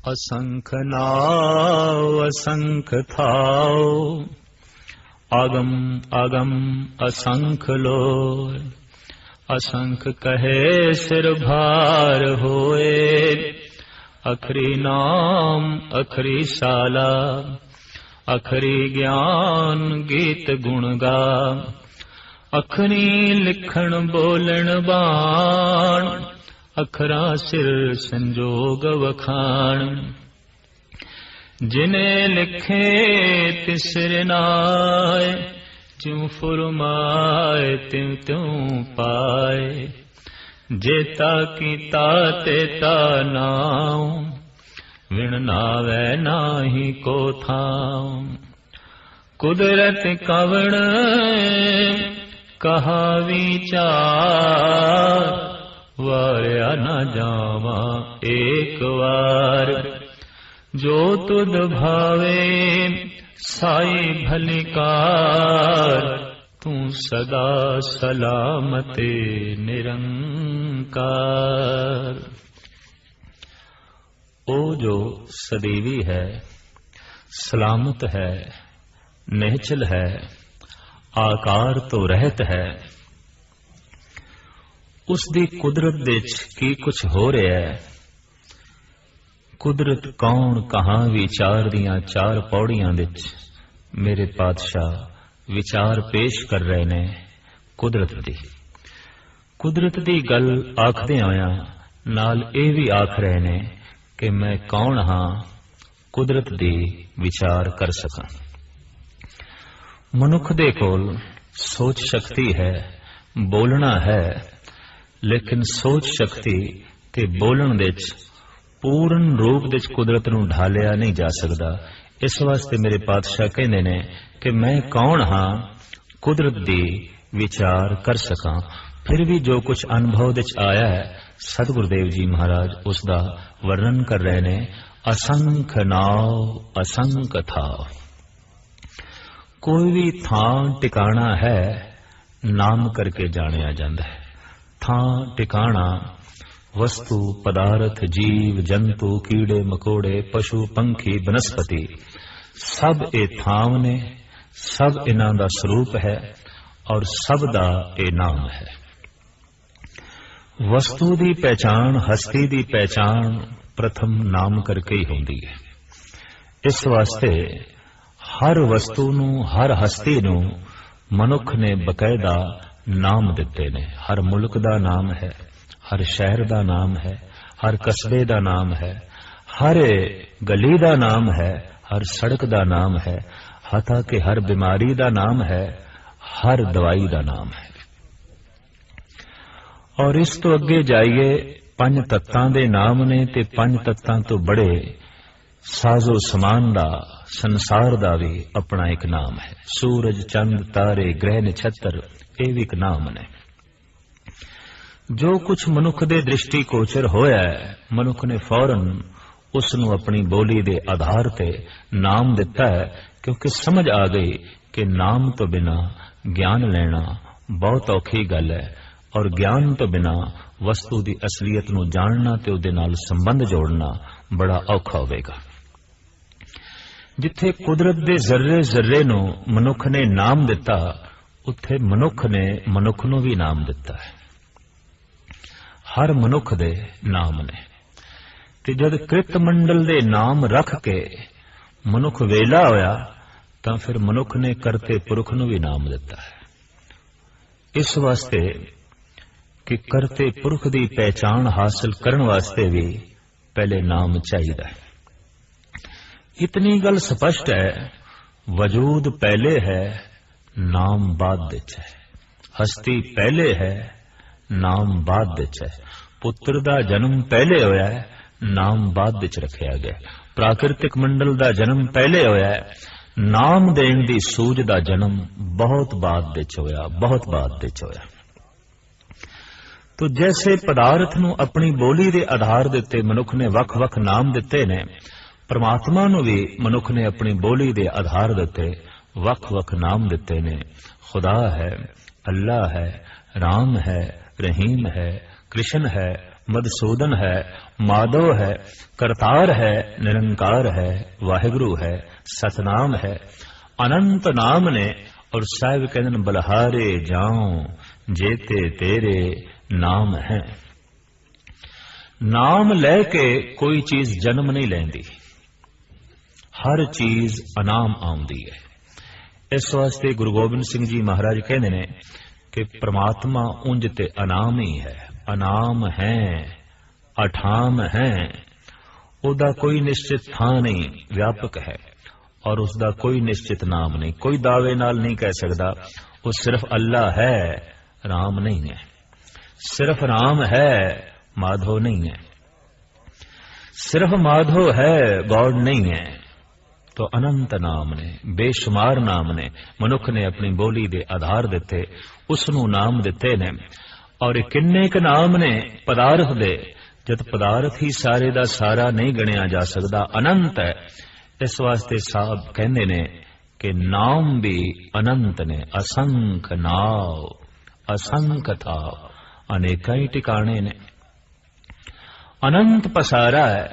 असंख नाव असंख थाओ, आगम आगम असंख लोय। असंख कहे सिर भार होए, अखरी नाम अखरी साला। अखरी ज्ञान गीत गुण गा, अखरी लिखण बोलण बाण। अखरा सिर संजोग वखाण, जिने लिखे तिसर नाय। ज्यों फुरमाए त्यों त्यों पाए, जेता कीता तेता नाऊं। विण नावै नाही को थाऊं, कुदरत कवण कहा विचार। वार्या न जावा एक वार, जो तुद भावे साई भलिकार। तू सदा सलामते निरंकार। ओ जो सदैवी है, सलामत है, निहचल है, आकार तो रहत है। उस दी कुदरत विच की कुछ हो रहा है। कुदरत कौन कहां विचार दियां चार पौड़ियां विच मेरे पातशाह विचार पेश कर रहे ने। कुदरत दी गल आखदे आया नाल ये भी आख रहे ने कि मैं कौन हाँ कुदरत दी विचार कर सकां। मनुख दे कोल सोच शक्ति है, बोलना है, लेकिन सोच शक्ति ते बोलन विच पूर्ण रूप विच कुदरत नूं ढालिया नहीं जा सकदा। इस वास्ते मेरे पातशाह कहंदे ने कि मैं कौन हाँ कुदरत दी विचार कर सकां। फिर भी जो कुछ अनुभव विच आया है, सतगुरुदेव जी महाराज उसका वर्णन कर रहे ने। असंख नाव असंख थाव। कोई भी थां टिकाणा है, नाम करके जानिया जाता है। थां टिकाणा वस्तु पदार्थ जीव जंतु कीड़े मकोड़े पशु पंखी बनस्पति सब ए थाव ने, सब इन्हां दा स्वरूप है और सब दा ए नाम है। वस्तु दी पहचान हस्ती दी पहचान प्रथम नाम करके ही होंदी है। इस वास्ते हर वस्तु नूं हर हस्ती नूं मनुख ने बकायदा नाम दिते ने। हर मुल्क दा नाम है, हर शहर दा नाम है, हर कस्बे दा नाम है, हर गली दा नाम है, हर सड़क दा नाम है, हता कि हर बीमारी दा नाम है, हर दवाई दा नाम है। और इस तो अगे जाइए पंज तत्तां दे नाम ने ते पंज तत्तां तो बड़े साजो समान दा संसार दा भी अपना एक नाम है। सूरज चंद तारे ग्रह नक्षत्र ये भी एक नाम ने। जो कुछ मनुख दे दृष्टि गोचर होया है, मनुख ने फौरन उसनू अपनी बोली दे आधार ते नाम दिता है, क्योंकि समझ आ गई कि नाम तो बिना ज्ञान लेना बहुत औखी गल है और ज्ञान तो बिना वस्तु की असलियत नू जानना ते उहदे नाल संबंध जोड़ना बड़ा औखा होवेगा। जिथे कुदरत दे जर्रे जर्रे नू मनुख ने नाम दिता, उत्थे मनुख ने मनुख नू भी नाम दिता है। हर मनुख दे नाम ने। ते जद कृत मंडल दे नाम रख के मनुख वेला होया, तां फिर मनुख ने करते पुरख नू भी नाम दिता है। इस वास्ते कि करते पुरख की पहचान हासिल करने वास्ते भी पहले नाम चाहिए। इतनी गल स्पष्ट है, वजूद पहले है, नाम बाद विच है। हस्ती पहले है, नाम बाद विच है। पुत्र दा जन्म पहले होया है, नाम बाद विच रखिया गया। प्राकृतिक मंडल दा जन्म पहले होया है, नाम देण दी सूझ दा जन्म बहुत बाद विच होया, बहुत बाद विच होया। तो जैसे पदार्थ नू अपनी बोली दे आधार दिते मनुख ने वख वख नाम दिते ने, परमात्मा नू भी मनुख ने अपनी बोली दे आधार दिते वख वख नाम दिते ने। खुदा है, अल्लाह है, राम है, रहीम है, कृष्ण है, मधुसूदन है, माधव है, करतार है, निरंकार है, वाहिगुरु है, सतनाम है, अनंत नाम ने। और साहिब कहते बलहारे जाऊं जेते तेरे नाम है। नाम लैके कोई चीज जन्म नहीं लेंदी, हर चीज अनाम आउंदी है। इस वास्ते गुरु गोबिंद सिंह जी महाराज कहते ने कि परमात्मा उंज ते अनाम ही है, अनाम है, अठाम है, उदा कोई निश्चित थां नहीं, व्यापक है और उसका कोई निश्चित नाम नहीं। कोई दावे नाल नहीं कह सकता वो सिर्फ अल्लाह है, राम नहीं है, सिर्फ राम है, माधव नहीं है, सिर्फ माधव है, गौड़ नहीं है। तो अनंत नाम ने, बेशुमार नाम ने मनुख ने अपनी बोली दे आधार दिते, उसनू नाम दिते ने। और किन्ने क नाम ने पदार्थ दे, जद पदार्थ ही सारे दा सारा नहीं गणिया जा सकता, अनंत है। इस वास्ते साहब कहते ने कि नाम भी अनंत ने, असंख नाव असंख था, अनेक ही टिकाणे ने। अनंत पसारा है,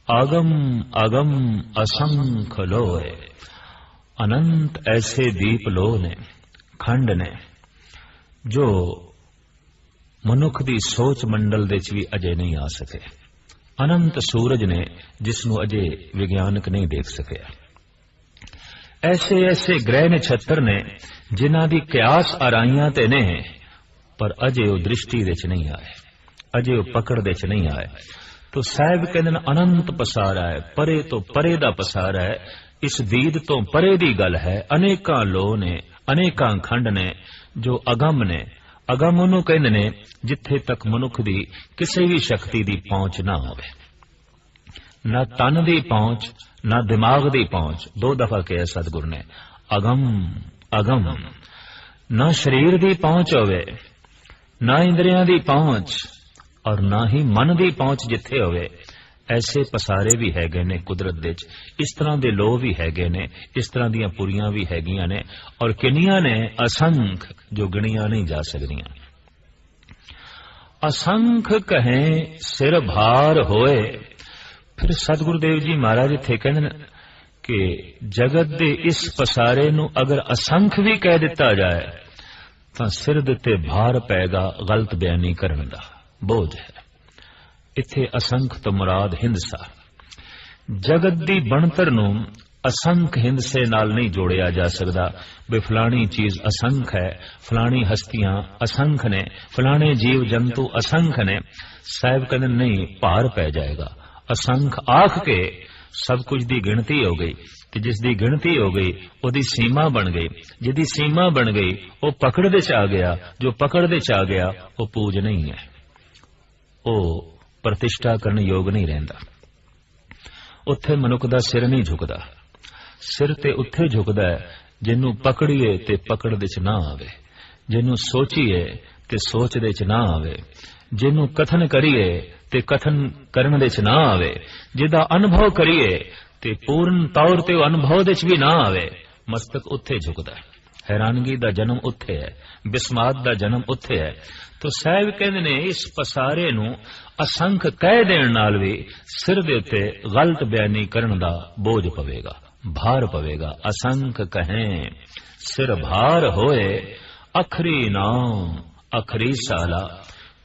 आगम अगम असंख लोए, अनंत ऐसे दीप लो ने, खंड ने, जो मनुख दी सोच मंडल दे च भी अजे नहीं आ सके। अनंत सूरज ने जिसनू अजे विज्ञानक नहीं देख सके। ऐसे ऐसे ग्रह नक्षत्र ने जिन्हां दी कियास आराइयां ते ने, पर अजे वो दृष्टि दे च नहीं आए, अजे वो पकड़ दे च नहीं आए। तो साहिब कहते हैं अनंत पसारा है, परे तो परे दा पसारा है, इस दीद तो परे दी गल है। अनेकां लो ने, अनेकां खंड ने, जो अगम ने। अगम उन्होंने कहते ने जिथे तक मनुख दी किसी भी शक्ति दी पहुंच ना होवे, ना तन दी पहुंच, ना दिमाग दी पहुंच। दो दफा कहा सतगुरु ने अगम अगम, ना शरीर दी पहुंच होवे, ना इंद्रियां दी पहुंच, और ना ही मन दी पहुंच जिथे होवे। ऐसे पसारे भी हैगे ने कुदरत दे च, इस तरह दे लो भी हैगे ने, इस तरह दियां पुरियां भी हैगियां ने, और किनियां ने असंख जो गिनियां नहीं जा सकदियां। असंख कहें सिर भार होए। फिर सतगुरुदेव जी महाराज इत्थे कहंदे कि जगत दे इस पसारे नू अगर असंख भी कह दिता जाए तां सिर दे ते भार पैगा गलत बयानी करन दा बोझ है। इत्थे असंख तो मुराद हिंदसा। जगत दी बनतर नू असंख हिंदसे नाल नहीं जोड़िया जा सकता। भी फलानी चीज असंख है, फलानी हस्तियां असंख ने, फलाने जीव जंतु असंख ने। साहिब कहते नहीं, भार पै जाएगा। असंख आख के सब कुछ दी गिनती हो गई कि जिस दी गिनती हो गई ओदी सीमा बन गई, जिदी सीमा बन गई वो पकड़ दे च आ गया, जो पकड़ दे च आ गया वो पूज नहीं है, वो प्रतिष्ठा करने योग नहीं रहता। उत्थे मनुख दा सिर नहीं झुकदा। सिर ते उत्थे झुकदा है जिन्नू पकड़िए ते पकड़ दे च ना आवे, जिन्नू सोचीए ते सोच दे च ना आवे, जिन्नू कथन करिए ते कथन करन दे च ना आवे, जिदा अनुभव करिए ते पूर्ण तौर ते अनुभव दे च भी ना आवे, मस्तक उत्थे झुकदा है। हैरानगी दा जन्म उत्थे है, बिस्मात दा जन्म उत्थे है। तो साहिब कहंदे ने इस पसारे नू असंख कह देण नाल भी सिर दे उत्ते गलत बयानी करन दा बोझ पवेगा, भार पवेगा। असंख कहें सिर भार होए, अखरी नाम अखरी साला।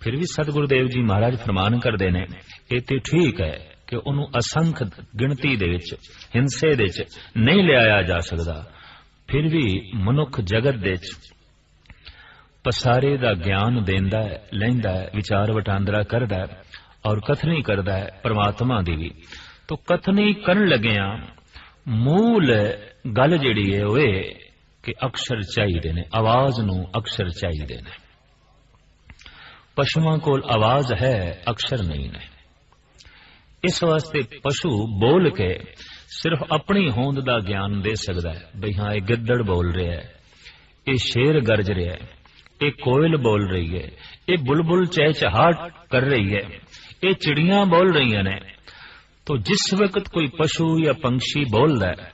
फिर भी सतगुरुदेव जी महाराज फरमान करदे ने ये ते ठीक है कि उन्होंने असंख गिनती दे विच हिंसे दे च नहीं लिया जा सकता। फिर भी मनुख जगत दे च पसारे दा ज्ञान देंदा है, लैंदा है, विचार वटांदरा करदा है और कथनी करदा है परमात्मा दी भी। तो कथनी करन लगिया मूल गल जिहड़ी है ओए कि अक्षर चाहिए ने, आवाज नू अक्षर चाहिए ने। पशुओं को आवाज है, अक्षर नहीं ने। इस वास्ते पशु बोल के सिर्फ अपनी होंद दा ज्ञान दे सकता है। बई हाँ, ये गिद्दड़ बोल रहा है, ये शेर गरज रहा है, ये कोयल बोल रही है, ये बुलबुल चहचहाट कर रही है, ये चिड़ियां बोल रही ने। तो जिस वक्त कोई पशु या पंछी बोलता है,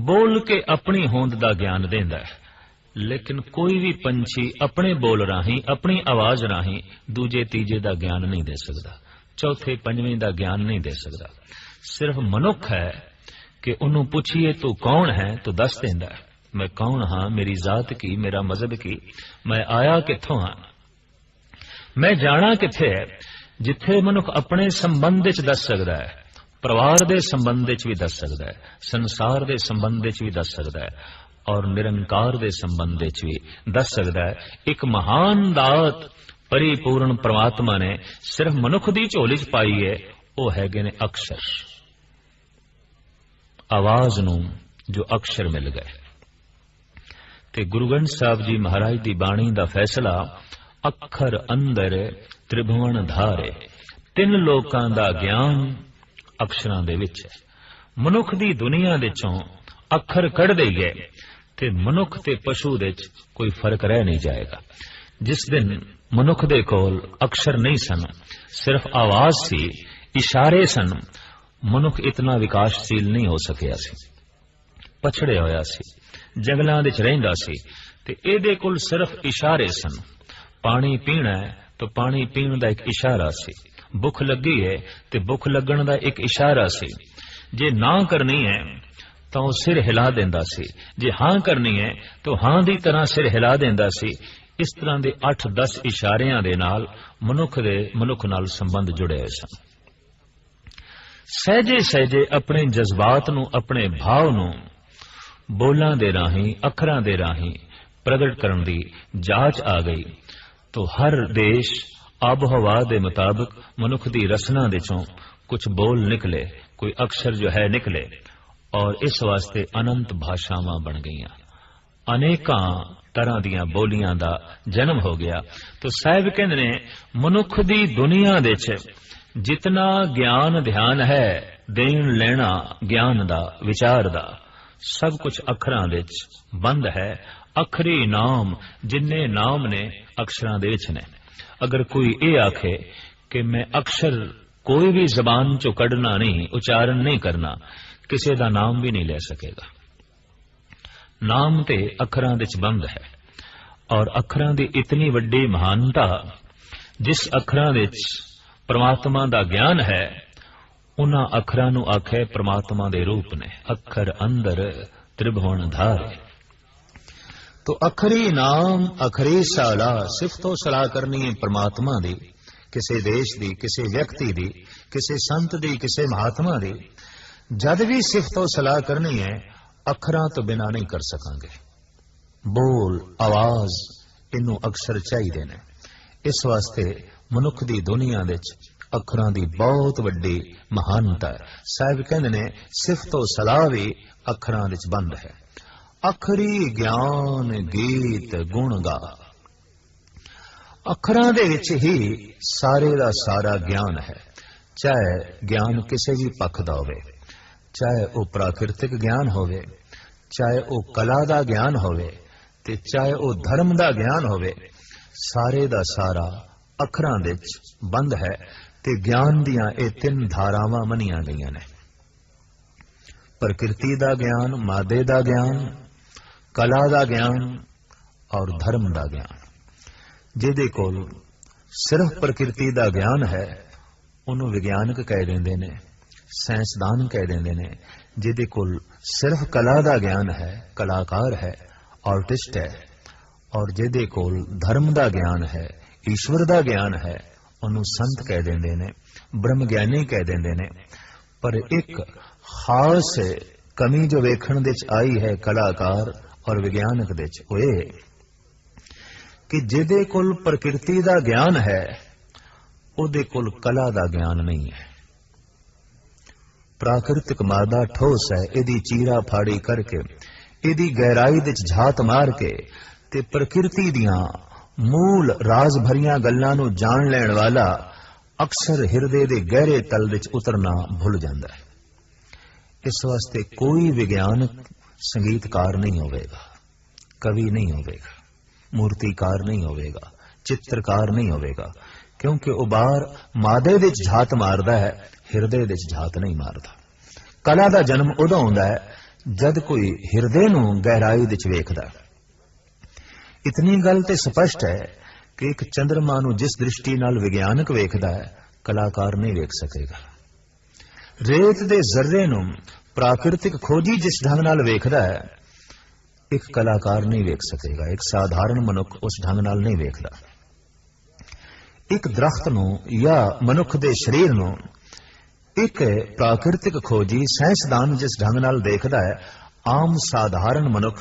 बोल के अपनी होंद दा ज्ञान देंदा है, लेकिन कोई भी पंछी अपने बोल राही अपनी आवाज राही दूजे तीजे का ज्ञान नहीं दे सकता, चौथे पंजवें का ज्ञान नहीं दे सकता। सिर्फ मनुख है कि उन्हों पूछिए तू कौन है तो दस देंदा है, मैं कौन हाँ, मेरी जात की, मेरा मजहब की, मैं आया किथों हाँ, मैं जाना किथे है। जिथे मनुख अपने संबंध च दस सकता है, परिवार के संबंध भी दस सकता है, संसार के संबंध भी दस सकता है और निरंकार के संबंध भी दस सकता है। एक महान दात परिपूर्ण परमात्मा ने सिर्फ मनुख की झोली च पाई है, वो हैगे ने अक्षर, आवाज नूं जो अक्षर मिल गए। ते गुरु ग्रंथ साहब जी महाराज की बाणी का फैसला अखर अंदर त्रिभुवन धारे, तीन लोकां दा ज्ञान अक्षरां दे विच है। मनुख दी दुनिया दे चों अखर कढ़ दे गए ते मनुख ते पशु दे च कोई फर्क रह नहीं जाएगा। जिस दिन मनुख दे कोल अक्षर नहीं सन, सिर्फ आवाज सी, इशारे सन, मनुख इतना विकासशील नहीं हो सकिया सी, पछड़े होया सी, जंगलां दे च रहिंदा सी ते इहदे कोल सिर्फ इशारे सन। पानी पीना है तो पानी पीण दा एक इशारा सी, भुख लगी है तो भुख लगण दा एक इशारा सी, जे ना करनी है तो सिर हिला देंदा सी, जे हां करनी है तो हां दी तरह सिर हिला देंदा सी। इस तरह के 8-10 इशारियां दे नाल मनुख नाल संबंध जुड़े हुए सन। सहजे सहजे अपने जज्बात नूं, अपने भाव नूं बोलां दे राही, अखरां दे राही प्रगट करन दी जांच आ गई तो हर देश आबोहवा के मुताबिक मनुख की रसना दे चों कुछ बोल निकले, कोई अक्षर जो है निकले और इस वास्ते अनंत भाषावां बन गईयां, अनेकां तरह दियां बोलियां दा जन्म हो गया। तो साहिब कहंदे ने मनुख दी दुनिया दे च जितना ज्ञान ध्यान है, देन लेना ज्ञान दा, विचार दा, सब कुछ अखरां दे च बंद है। अखरी नाम जिन्ने नाम ने अक्षरां दे विच ने। अगर कोई ये आखे कि मैं अक्षर कोई भी जबान चो कढ़ना नहीं, उच्चारण नहीं करना, किसी का नाम भी नहीं ले सकेगा। नाम ते अखरां दे च बंद है और अखरां दी इतनी वड्डी महानता, जिस अखरां दे च परमात्मा दा ज्ञान है, उन्हां अखरां नूं आखे परमात्मा दे रूप ने। अखर अंदर त्रिभुवन धारे। तो अखरी नाम, अखरी साला, सिफतो सलाह करनी है परमात्मा दी, किसी देश दी, किसी व्यक्ति दी, किसी संत दी, किसी महात्मा दी। जद भी सिफतो सलाह करनी है अखरां तो बिना नहीं कर सकांगे। बोल, आवाज, इनू अक्षर चाहिए ने। इस वास्ते मनुख दी दुनिया दे अखरां दी बहुत वड्डी महानता है। साहिब कहंदे ने सिफतो सलाह भी अखरां दे बंद है। अखरी ज्ञान गीत गुण गा। अखरां दे विच ही सारे दा सारा ज्ञान है। चाहे ज्ञान किसी भी पक्ष दा होवे, चाहे वो प्राकृतिक ज्ञान होवे, चाहे वो कला दा ज्ञान होवे, ते चाहे वो धर्म दा ज्ञान होवे, सारे दा सारा अखरां दे विच बंद है। ते ज्ञान दियां ये 3 धारावां मनियां गईयां ने। प्रकृति दा ज्ञान, मादे दा ज्ञान, कला दा ज्ञान और धर्म दा ज्ञान। जिहदे कोल सिर्फ प्रकृति दा ज्ञान है उन्होंने विज्ञानक कह देंदे ने, साइंसदान कह देंदे ने। जिहदे कोल सिर्फ कला दा ज्ञान है, कलाकार है, आर्टिस्ट है, और जिहदे कोल धर्म दा ज्ञान है, ईश्वर दा ज्ञान है, उन्होंने संत कह देंदे ने, ब्रह्म ज्ञानी कह देंदे ने। पर एक खास कमी जो वेखण दे च आई है कलाकार और विज्ञानक दे च, होए कि जिहदे कोल प्रकृति दा ज्ञान है उहदे कोल कला दा ज्ञान नहीं है। प्राकृतिक मादा ठोस है, इहदी चीरा फाड़ी करके, इहदी गहराई दे च झात मार के ते प्रकृति दियां मूल राज भरियां गल्लां नूं जान लैण वाला अक्सर हिरदे दे गहरे तल दे च उतरना भुल जांदा है। इस वास्ते कोई विज्ञानक संगीतकार नहीं होवेगा, कवि नहीं होवेगा, मूर्तिकार नहीं होवेगा, चित्रकार नहीं होवेगा, क्योंकि वो बाहर मादे दे झात मारदा है, हिरदे दे झात नहीं मारदा। कला दा जन्म उदों हुंदा है जद कोई हिरदे नूं गहराई दे वेखदा। इतनी गल ते स्पष्ट है कि एक चंद्रमा नूं जिस दृष्टि नाल विग्यानक वेखदा है, कलाकार नहीं वेख सकेगा। रेत दे जर्रे नूं प्राकृतिक खोजी जिस ढंग नाल वेखदा है, एक कलाकार नहीं वेख सकेगा। एक साधारण मनुख उस ढंग नाल नहीं वेखदा। एक दरख्त नूं या मनुख दे शरीर नूं एक प्राकृतिक खोजी साइंसदान जिस ढंग नाल देखदा है, आम साधारण मनुख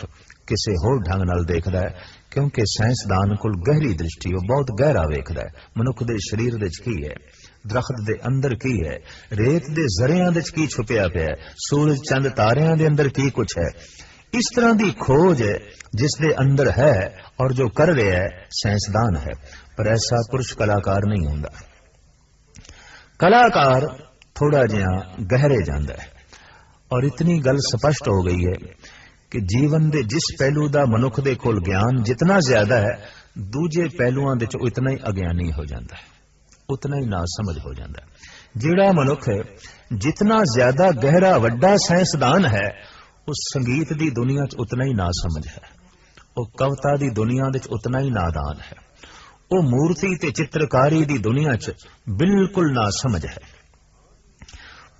किसी होर ढंग नाल देखदा है, क्योंकि साइंसदान कोल गहरी दृष्टि, वो बहुत गहरा वेखदा है। मनुख दे शरीर दे की है, दरख्त दे अंदर की है, रेत दे जरियां दे की छुपिया पिया है, सूरज चंद तारियां दे अंदर की कुछ है। इस तरह की खोज जिस दे अंदर है और जो कर रहा है साइंसदान है, पर ऐसा पुरुष कलाकार नहीं होंदा। कलाकार थोड़ा जिहा गहरे जांदा है। और इतनी गल स्पष्ट हो गई है कि जीवन दे जिस पहलू दा मनुख दे कोल ज्ञान जितना ज्यादा है, दूजे पहलुआं दे चो इतना ही अज्ञानी हो जाता है, उतना ही नासमझ हो जाता है। जिहड़ा मनुख जितना ज्यादा गहरा वड्डा साइंसदान है, उस संगीत दी दुनिया च उतना ही नासमझ है, वो कविता दी दुनिया दे उतना ही नादान है, वो मूर्ति ते चित्रकारी दी दुनिया च बिल्कुल नासमझ है।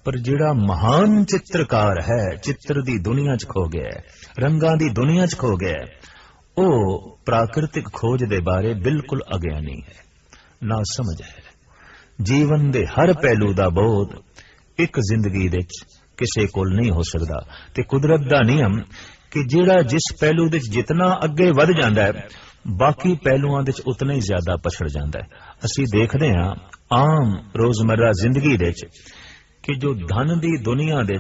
पर जिहड़ा महान चित्रकार है, चित्र दी दुनिया च खो गया है, रंगां दी दुनिया च खो गया है, वो प्राकृतिक खोज दे बारे बिल्कुल अज्ञानी है, नासमझ है। जीवन दे हर पहलू दा बोध एक जिंदगी दे किसी कोल नहीं हो सकता। ते कुदरत दा नियम कि जिहड़ा जिस पहलू दे जितना अगे वध जांदा है, बाकी पहलुआं दे उतना ही ज्यादा पछड़ जांदा है। असीं देखदे हां आम रोजमर्रा जिंदगी दे कि जो धन दी दुनिया दे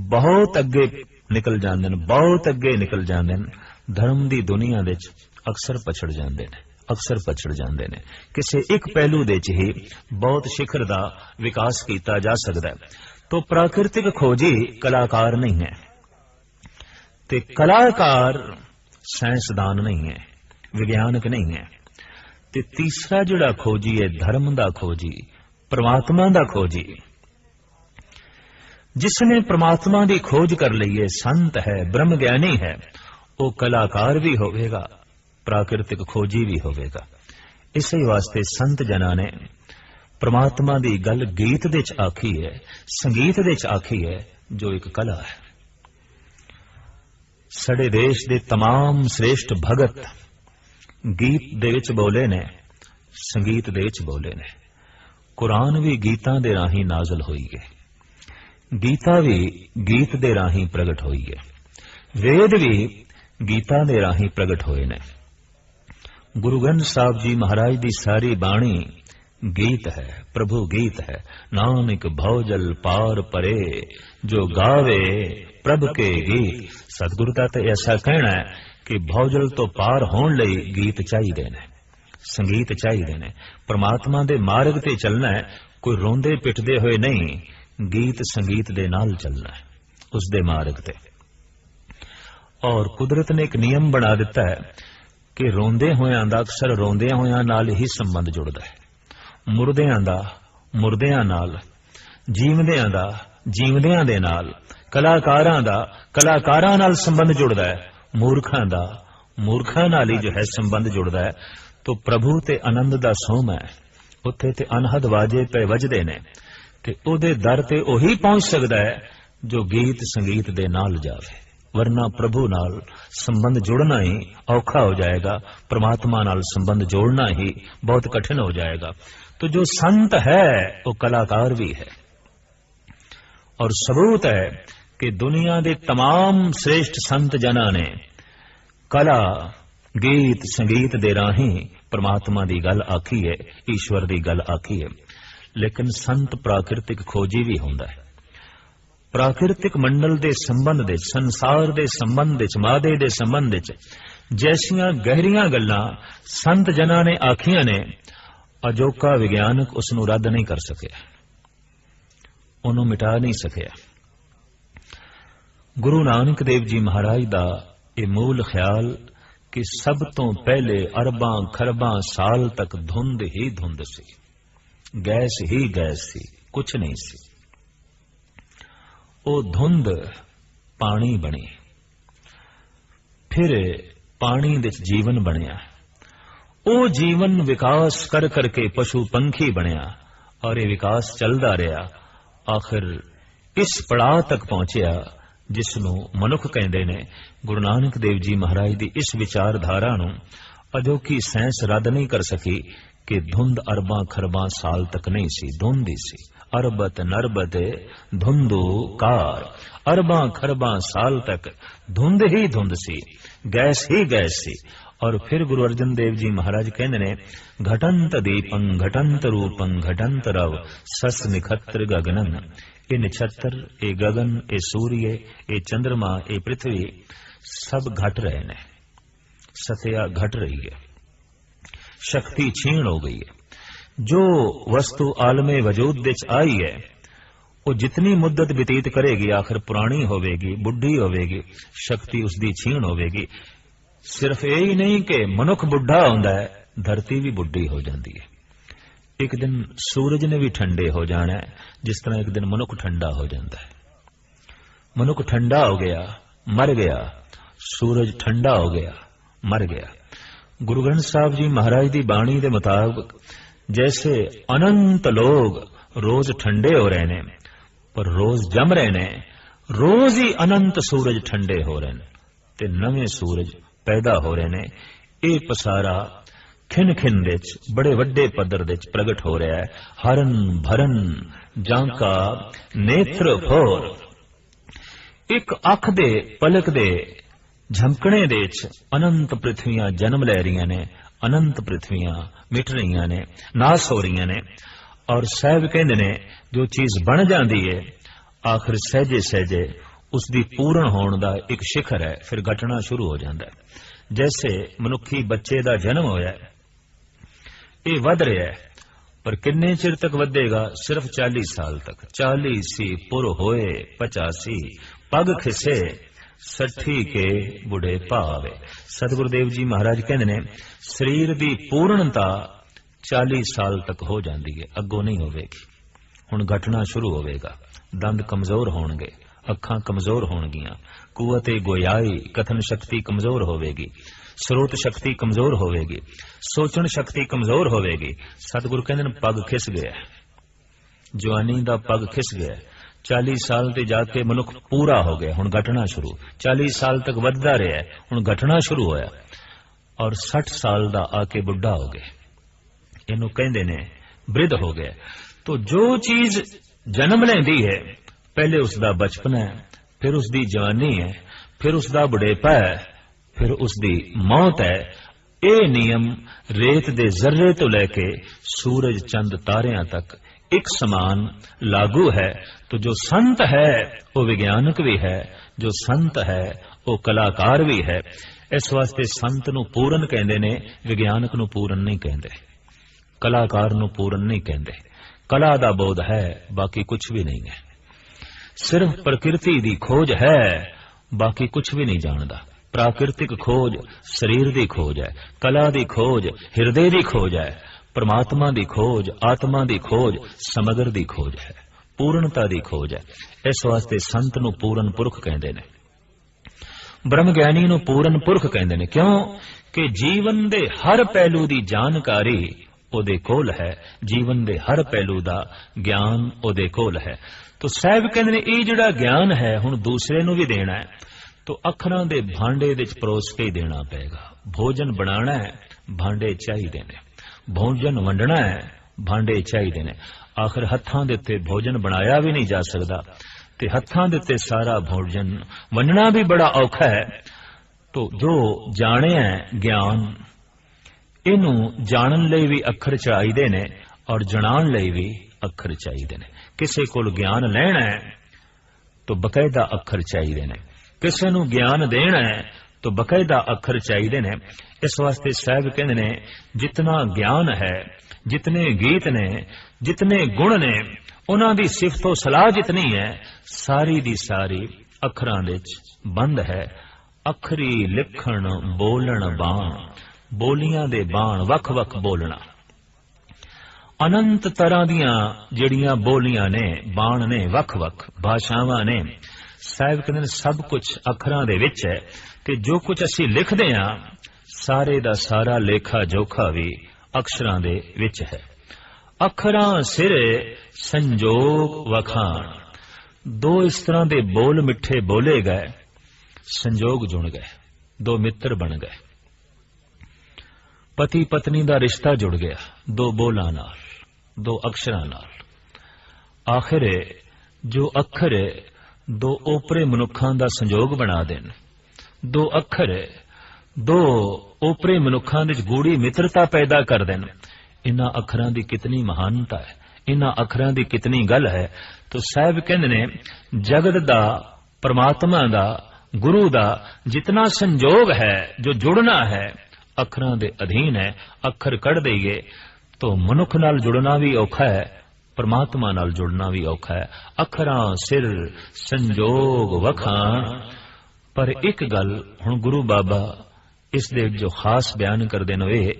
बहुत अगे निकल जांदे ने, बहुत अगे निकल जांदे ने, धर्म दी दुनिया दे अक्सर पछड़ जांदे ने, अक्सर पछड़ जांदे ने। किसी एक पहलू दे ही बहुत शिखर दा विकास कीता जा सकदा है। तो प्राकृतिक खोजी कलाकार नहीं है, ते कलाकार साइंसदान नहीं है, विज्ञानक नहीं है। ते तीसरा जिहड़ा खोजी है धर्म दा खोजी, परमात्मा दा खोजी। जिसने परमात्मा की खोज कर ली है, संत है, ब्रह्म ज्ञानी है, वो कलाकार भी होवेगा, प्राकृतिक खोजी भी होवेगा। इसी वास्ते संत जना ने परमात्मा की गल गीत दे च आखी है, संगीत दे च आखी है, जो एक कला है। सड़े देश दे तमाम श्रेष्ठ भगत गीत दे विच बोले ने, संगीत दे विच बोले ने। कुरान भी गीतां दे राही नाजल होई है, गीता भी गीत दे राही प्रगट होई है, वेद भी गीता दे राही प्रगट होए ने। गुरु ग्रंथ साहब जी महाराज दी सारी बाणी गीत है, प्रभु गीत है। नानक भौजल पार परे जो गावे प्रभ के गीत। सतगुरु का तो ऐसा कहना है कि भौजल तो पार होण लई गीत चाहिए ने, संगीत चाहिए ने। परमात्मा दे मार्ग ते चलना है, कोई रोंदे पिटदे होए नहीं, गीत संगीत दे नाल चलना है उस दे मार्ग ते। और कुदरत ने एक नियम बना दिता है कि रोंदे होयां दा अक्सर रोंदियां होयां नाल ही संबंध जुड़दा है, मुरदियां दा मुरदियां नाल, जीवदियां दा जीवदियां दे नाल, कलाकारां दा कलाकारां नाल संबंध जुड़दा है, मूर्खां दा मूर्खां नाल ही जो है संबंध जुड़दा है। तो प्रभु ते आनंद दा सोम है, उत्थे ते अनहद वाजे पे वजदे ने, ते ओदे दर ते ओही पहुंच सकदा है जो गीत संगीत दे नाल जावे। वरना प्रभु नाल संबंध जुड़ना ही औखा हो जाएगा, परमात्मा नाल संबंध जोड़ना ही बहुत कठिन हो जाएगा। तो जो संत है वो कलाकार भी है। और सबूत है कि दुनिया के तमाम श्रेष्ठ संत जना ने कला गीत संगीत दे राही परमात्मा की गल आखी है, ईश्वर की गल आखी है। लेकिन संत प्राकृतिक खोजी भी होंदा है। प्राकृतिक मंडल दे संबंध दे, संसार दे संबंध दे, मादे दे संबंध दे जैसियां गहरियां गल्लां संत जना ने आखियां ने, अजोका विज्ञानक उसनूं रद्द नहीं कर सकिया, उन्होंने मिटा नहीं सकिया। गुरु नानक देव जी महाराज दा ये मूल ख्याल कि सब तो पहले अरबां खरबां साल तक धुंध ही धुंध सी, गैस ही गैस सी, कुछ नहीं सी। वो धुंध पानी बनी, फिर पानी दे जीवन बनया, ਉਹ जीवन विकास कर करके पशु पंखी बनया और ये विकास चलता रहा। आखिर इस पड़ाव तक पहुंचया जिसनों मनुख कहते ने। गुरु नानक देव जी महाराज की इस विचारधारा नूं अजोकी साइंस रद्द नहीं कर सकी कि धुंध अरबां खरबां साल तक नहीं सी, धुंध ही सी। अरबत नरबत धुंधु कार, अरबां खरबां साल तक धुंध ही धुंध सी, गैस ही गैस सी। और फिर गुरु अर्जन देव जी महाराज कहते ने, घटंत दीपं घटंत रूपं घटंत रव सस निखत्र गगनन। ये नक्षत्र, ये गगन, ये सूर्य, ये चंद्रमा, ये पृथ्वी सब घट रहे ने। सत्या घट रही है, शक्ति छीण हो गई है। जो वस्तु आलमे वजूद विच आई है वो जितनी मुद्दत व्यतीत करेगी आखिर पुरानी होवेगी, बुढ़ी होवेगी, शक्ति उसकी छीण होवेगी। सिर्फ यही नहीं कि मनुख बुढ़ा होंदा है, धरती भी बुढ़ी हो जाती है। एक दिन सूरज ने भी ठंडे हो जाना है, जिस तरह एक दिन मनुख ठंडा हो जाता है। मनुख ठंडा हो गया, मर गया, सूरज ठंडा हो गया, मर गया। गुरु ग्रंथ साहब जी महाराज की बाणी के मुताबिक जैसे अनंत लोग रोज ठंडे हो रहे ने, पर रोज जम रहे ने, रोज ही अनंत सूरज ठंडे हो रहे ने ते नवे सूरज पैदा हो रहे ने। ये पसारा खिन खिन विच बड़े वड्डे पद्धर विच प्रगट हो रहा है। हरन भरन जांका नेत्र फोर, एक अख दे पलक दे झमकने दे अनंत पृथ्वियां जन्म लै रही ने, अनंत पृथ्वियां मिट रही ने, नाश हो रही ने। और साहब कहते ने जो चीज बन जाती है आखिर सहजे सहजे उसकी पूर्ण होने का एक शिखर है, फिर घटना शुरू हो जाता है। जैसे मनुखी बच्चे का जन्म होया, ये वध रहा है, पर किन्ने चिर तक वधेगा? सिर्फ 40 साल तक। 40 पुर होए 85 पग खिसे 60 के बुढ़े पावे। सतगुरुदेव जी महाराज कहते ने शरीर की पूर्णता 40 साल तक हो जाती है, अगों नहीं होवेगी। हुण घटना शुरू होवेगा, दंद कमजोर होणगे, अखां कमजोर होणगियां, कुवते गोयाई कथन शक्ति कमजोर होवेगी, स्रोत शक्ति कमजोर होवेगी, सोचण शक्ति कमजोर होवेगी। सतगुरु कहंदे ने पग खिस गया, जवानी दा पग खिस गया। 40 साल ते जाके मनुख पूरा हो गया, हुण घटना शुरू। 40 साल तक वधदा रहा, हुण घटना शुरू होया। और 60 साल दा आके बुढ़ा हो गया, इनू कहंदे ने वृद्ध हो गया। तो जो चीज जन्म लेंदी है, पहले उसका बचपन है, फिर उसकी जवानी है, फिर उसका बुढ़ेपा है, फिर उसकी मौत है। ये नियम रेत दे जर्रे तो लेके सूरज चंद तारियां तक एक समान लागू है। तो जो संत है वो विज्ञानक भी है, जो संत है वो कलाकार भी है। इस वास्ते संत नूं पूरन कहंदे ने, विज्ञानक नूं पूरन नहीं कहंदे, कलाकार नूं पूरन नहीं कहंदे। कला दा बोध है, बाकी कुछ भी नहीं है। सिर्फ प्रकृति दी खोज है, बाकी कुछ भी नहीं जानता। प्राकृतिक खोज शरीर दी खोज है, कला दी खोज हृदय दी खोज है, परमात्मा दी खोज आत्मा दी खोज समग्र दी खोज है, पूर्णता दी खोज है। इस वास्ते संत नूं पूरन पुरख कहंदे ने, ब्रह्म ज्ञानी नूं पूरन पुरख कहंदे ने। क्यों कि जीवन दे हर पहलू दी जानकारी ओदे कोल है, जीवन दे हर पहलू दा ज्ञान ओदे कोल है। तो साहब कहंदे ने ये जिहड़ा ज्ञान है हुण दूसरे नूं भी देना है, तो अखरां दे भांडे विच परोस के ही देना पेगा। भोजन बनाना है, भांडे चाहिए ने, भोजन वंडना है, भांडे चाहिए ने। आखिर हत्थां दे उत्ते भोजन बनाया भी नहीं जा सकदा ते हत्थां दे उत्ते सारा भोजन वंडना भी बड़ा औखा है। तो जो जाने है ज्ञान, इनू जानन लई भी अखर चाहिए ने और जणान लई भी अखर चाहिए ने। किसी को ज्ञान लेना है तो बकायदा अखर चाहिए ने, किसी नूं ज्ञान देना है तो बकायदा अखर चाहिए ने। इस वास्ते साहब कहंदे ने जितना ज्ञान है, जितने गीत ने, जितने गुण ने, उन्हां दी सिफतो सलाह जितनी है, सारी दी सारी अखरां विच बंद है। अखरी लिखण बोलण बाण, बोलियां दे बाण वख वख बोलना। अनंत तरह दियां जिहड़ियां बोलियां ने, बाण ने, वख वख भाषावां ने। साहिब कहंदे ने सब कुछ अखरां दे विच है ਤੇ ਜੋ ਕੁਝ ਅਸੀਂ ਲਿਖਦੇ ਹਾਂ ਸਾਰੇ ਦਾ ਸਾਰਾ ਲੇਖਾ ਜੋਖਾ ਵੀ ਅਕਸ਼ਰਾਂ ਦੇ ਵਿੱਚ ਹੈ। ਅੱਖਰਾਂ ਸਿਰੇ ਸੰਜੋਗ ਵਖਾਣ, ਦੋ ਇਸ ਤਰ੍ਹਾਂ ਦੇ ਬੋਲ ਮਿੱਠੇ ਬੋਲੇ ਗਏ, ਸੰਜੋਗ ਜੁੜ ਗਏ, ਦੋ ਮਿੱਤਰ ਬਣ ਗਏ, ਪਤੀ ਪਤਨੀ ਦਾ ਰਿਸ਼ਤਾ ਜੁੜ ਗਿਆ ਦੋ ਬੋਲਾਂ ਨਾਲ, ਦੋ ਅਕਸ਼ਰਾਂ ਨਾਲ। ਆਖਿਰ ਜੋ ਅੱਖਰ ਦੋ ਓਪਰੇ ਮਨੁੱਖਾਂ ਦਾ ਸੰਜੋਗ ਬਣਾ ਦੇਣ, ਦੋ ਅੱਖਰ ਦੋ ਓਪਰੇ ਮਨੁੱਖਾਂ ਵਿੱਚ ਗੂੜੀ ਮਿੱਤਰਤਾ ਪੈਦਾ ਕਰ ਦੇਣ। ਇਨ੍ਹਾਂ ਅੱਖਰਾਂ ਦੀ ਕਿਤਨੀ ਮਹਾਨਤਾ ਹੈ, ਇਨ੍ਹਾਂ ਅੱਖਰਾਂ ਦੀ ਕਿਤਨੀ ਗੱਲ ਹੈ। ਤੋ ਸਾਹਿਬ ਕਹਿੰਦੇ ਨੇ ਜਗਤ ਦਾ, ਪਰਮਾਤਮਾ ਦਾ, ਗੁਰੂ ਦਾ ਜਿਤਨਾ ਸੰਜੋਗ ਹੈ, ਜੋ ਜੁੜਨਾ ਹੈ, ਅੱਖਰਾਂ ਦੇ ਅਧੀਨ ਹੈ। ਅੱਖਰ ਕੱਢ ਦਈਏ ਤੋ ਮਨੁੱਖ ਨਾਲ ਜੁੜਨਾ ਵੀ ਔਖਾ ਹੈ, ਪਰਮਾਤਮਾ ਨਾਲ ਜੁੜਨਾ ਵੀ ਔਖਾ ਹੈ। ਅੱਖਰਾਂ ਸਿਰ ਸੰਜੋਗ ਵਖਾਣ। ਪਰ ਇੱਕ ਗੱਲ ਹੁਣ ਗੁਰੂ ਬਾਬਾ ਇਸ ਦੇ ਜੋ ਖਾਸ ਬਿਆਨ ਕਰਦੇ ਨੇ,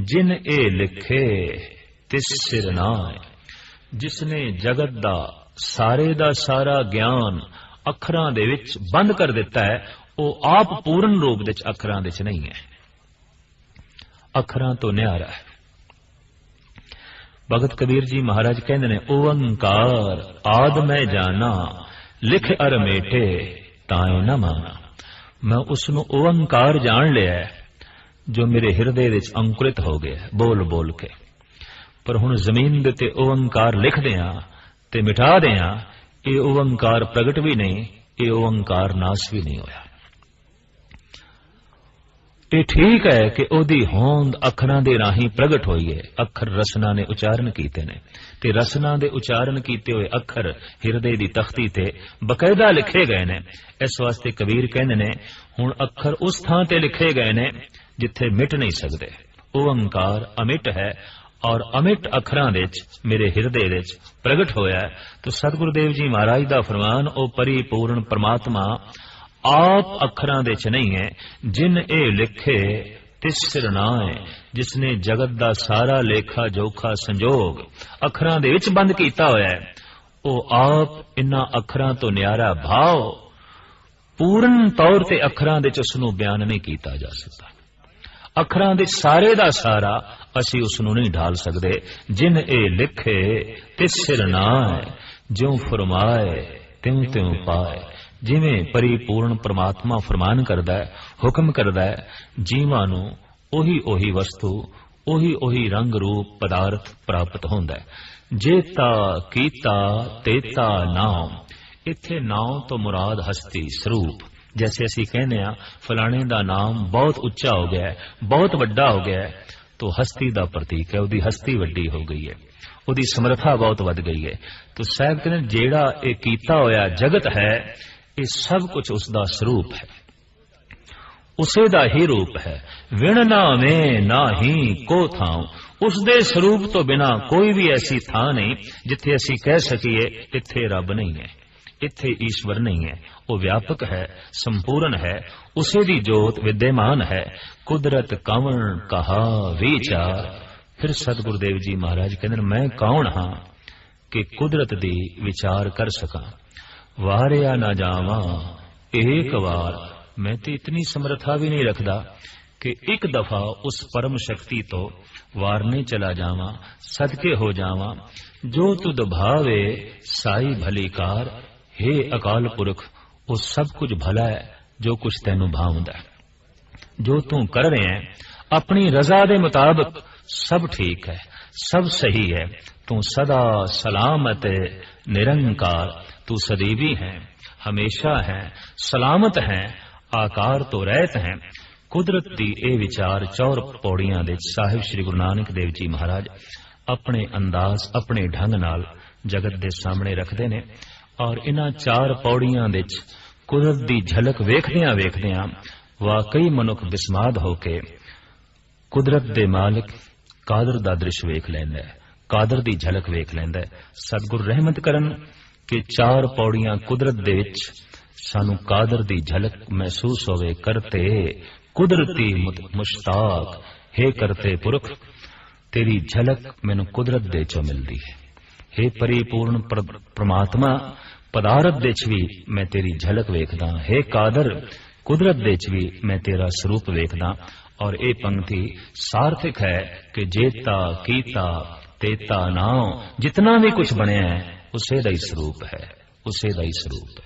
ਜਿਨ ਇਹ ਲਿਖੇ ਤਿਸ ਸਿਰ ਨਾਏ, ਜਿਸਨੇ ਜਗਤ ਦਾ ਸਾਰੇ ਦਾ ਸਾਰਾ ਗਿਆਨ ਅੱਖਰਾਂ ਦੇ ਵਿੱਚ ਬੰਦ ਕਰ ਦਿੱਤਾ ਹੈ, ਉਹ ਆਪ ਪੂਰਨ ਰੂਪ ਵਿੱਚ ਅੱਖਰਾਂ ਵਿੱਚ ਨਹੀਂ ਹੈ, ਅੱਖਰਾਂ ਤੋਂ ਨਿਆਰਾ ਹੈ। ਭਗਤ ਕਬੀਰ ਜੀ ਮਹਾਰਾਜ ਕਹਿੰਦੇ ਨੇ, ਓੰਕਾਰ ਆਦ ਮੈਂ ਜਾਣਾ, ਲਿਖ ਅਰ ਮੇਟੇ ਤਾਏ ਨਾ ਮਾਨਾ। ਮੈਂ ਉਸ ਨੂੰ ਓੰਕਾਰ ਜਾਣ ਲਿਆ ਜੋ ਮੇਰੇ ਹਿਰਦੇ ਵਿੱਚ ਅੰਕੁਰਿਤ ਹੋ ਗਿਆ ਬੋਲ ਬੋਲ ਕੇ। ਪਰ ਹੁਣ ਜ਼ਮੀਨ ਦੇ ਤੇ ਓੰਕਾਰ ਲਿਖਦੇ ਆ ਤੇ ਮਿਟਾ ਦੇ ਆ, ਇਹ ਓੰਕਾਰ ਪ੍ਰਗਟ ਵੀ ਨਹੀਂ, ਇਹ ਓੰਕਾਰ ਨਾਸ ਵੀ ਨਹੀਂ ਹੋਇਆ। ਇਹ ਠੀਕ ਹੈ ਕਿ ਉਹਦੀ ਹੋਂਦ ਅੱਖਰਾਂ ਦੇ ਰਾਹੀਂ ਪ੍ਰਗਟ ਹੋਈ ਹੈ। ਅੱਖਰ ਰਸਨਾ ਨੇ ਉਚਾਰਨ ਕੀਤੇ ਨੇ ਤੇ ਰਸਨਾ ਦੇ ਉਚਾਰਨ ਕੀਤੇ ਹੋਏ ਅੱਖਰ ਹਿਰਦੇ ਦੀ ਤਖਤੀ ਤੇ ਬਕਾਇਦਾ ਲਿਖੇ ਗਏ ਨੇ। ਇਸ ਵਾਸਤੇ ਕਬੀਰ ਕਹਿੰਦੇ ਨੇ, ਹੁਣ ਅੱਖਰ ਉਸ ਥਾਂ ਤੇ ਲਿਖੇ ਗਏ ਨੇ ਜਿੱਥੇ ਮਿਟ ਨਹੀਂ ਸਕਦੇ। ਓੰਕਾਰ ਅਮਿਟ ਹੈ ਔਰ ਅਮਿਟ ਅੱਖਰਾਂ ਵਿੱਚ ਮੇਰੇ ਹਿਰਦੇ ਵਿੱਚ ਪ੍ਰਗਟ ਹੋਇਆ ਹੈ। ਤਾਂ ਸਤਿਗੁਰੂ ਦੇਵ ਜੀ ਮਹਾਰਾਜ ਦਾ ਫਰਮਾਨ, ਉਹ ਪਰਿਪੂਰਨ ਪਰਮਾਤਮਾ ਆਪ ਅੱਖਰਾਂ ਦੇ ਚ ਨਹੀਂ ਹੈ। ਜਿਨ ਇਹ ਲਿਖੇ ਤਿਸ ਸਿਰ ਨਾਏ, ਜਿਸਨੇ ਜਗਤ ਦਾ ਸਾਰਾ ਲੇਖਾ ਜੋਖਾ ਸੰਜੋਗ ਅੱਖਰਾਂ ਦੇ ਵਿੱਚ ਬੰਦ ਕੀਤਾ ਹੋਇਆ ਹੈ, ਉਹ ਆਪ ਇਨ੍ਹਾਂ ਅੱਖਰਾਂ ਤੋਂ ਨਿਆਰਾ ਭਾਵ ਪੂਰਨ ਤੌਰ ਤੇ ਅੱਖਰਾਂ ਦੇ ਚ ਉਸ ਨੂੰ ਬਿਆਨ ਨਹੀਂ ਕੀਤਾ ਜਾ ਸਕਦਾ। ਅੱਖਰਾਂ ਦੇ ਸਾਰੇ ਦਾ ਸਾਰਾ ਅਸੀਂ ਉਸ ਨੂੰ ਨਹੀਂ ਢਾਲ ਸਕਦੇ। ਜਿਨ ਇਹ ਲਿਖੇ ਤਿਸ ਸਿਰ ਨਾਏ, ਜਿਉ ਫਰਮਾਏ ਤਿਉ ਤਿਉ ਪਾਏ। ਜਿਵੇਂ ਪਰਿਪੂਰਨ ਪਰਮਾਤਮਾ ਫਰਮਾਨ ਕਰਦਾ ਹੈ, ਹੁਕਮ ਕਰਦਾ ਹੈ, ਜੀਵਾਂ ਨੂੰ ਉਹੀ ਉਹੀ ਵਸਤੂ, ਉਹੀ ਉਹੀ ਰੰਗ ਰੂਪ ਪਦਾਰਥ ਪ੍ਰਾਪਤ ਹੁੰਦਾ ਹੈ। ਜੇਤਾ ਕੀਤਾ ਤੇਤਾ ਨਾਮ। ਇੱਥੇ ਨਾਮ ਤੋਂ ਮੁਰਾਦ ਹਸਤੀ ਸਰੂਪ। जैसे असी कहने फलाने का नाम बहुत उच्चा हो गया है, बहुत वड्डा हो गया है, तो हस्ती का प्रतीक है, उसकी हस्ती वड्डी हो गई है, उसकी समर्था बहुत वध गई है। तो साहब कहते जेड़ा ये कीता होया जगत है, ये सब कुछ उसका स्वरूप है, उसे दा ही रूप है। विण ना में ना ही को थां, उसदे स्वरूप तो बिना कोई भी ऐसी थां नहीं जिथे असी कह सकीए इत्थे रब नहीं है, इत्थे ईश्वर नहीं है। वो व्यापक है, संपूर्ण है, उसे दी जोत विद्यमान है। कुदरत कवन कहा विचार। फिर सतगुरुदेव जी महाराज कहते मैं कौन हाँ कि कुदरत दी विचार कर सका। वारिया ना जावा एक बार, मैं तो इतनी समर्था भी नहीं रखता कि एक दफा उस परम शक्ति तो वारने चला जावा, सदके हो जावा। जो तुद भावे साई भली कार। हे अकाल पुरख, वो सब कुछ भला है जो कुछ तेनू भावंदा है, जो तू कर रहे हैं अपनी रजा दे मुताबिक सब ठीक है, सब सही है। तू सदा सलामत निरंकार, तू सदैवी है, हमेशा है, सलामत है, आकार तो रहत है। कुदरत दी ए विचार 4 पौड़ियां दे साहिब श्री गुरु नानक देव जी महाराज अपने अंदाज अपने ढंग नाल जगत दे सामने रखते ने। और इन्हां 4 पौड़ियां दे कुदरत दी झलक वेखदियां वेखदियां वाकई मनुख बिस्माद होके कुदरत दे मालिक कादर दा दृश्य वेख लैंदा है, कादर दी झलक वेख लैंदा है। सतगुर रहमत करन कि 4 पौड़ियां कुदरत दे विच सानू कादर दी झलक महसूस होवे। करते कुदरती मुश्ताक, हे करते पुरख तेरी झलक मैनू कुदरत दे चो मिलदी है। हे परिपूर्ण परमात्मा पदारथ दे भी मैं तेरी झलक वेखदा। हे कादर ਕੁਦਰਤ ਦੇ ਵਿੱਚ ਵੀ ਮੈਂ ਤੇਰਾ ਸਰੂਪ ਵੇਖਦਾ। ਔਰ ਇਹ ਪੰਕਤੀ ਸਾਰਥਕ ਹੈ ਕਿ ਜੇਤਾ ਕੀਤਾ ਤੇਤਾ ਨਾਉ, ਜਿਤਨਾ ਵੀ ਕੁਝ ਬਣਿਆ ਹੈ ਉਸੇ ਦਾ ਹੀ ਸਰੂਪ ਹੈ, ਉਸੇ ਦਾ ਹੀ ਸਰੂਪ ਹੈ।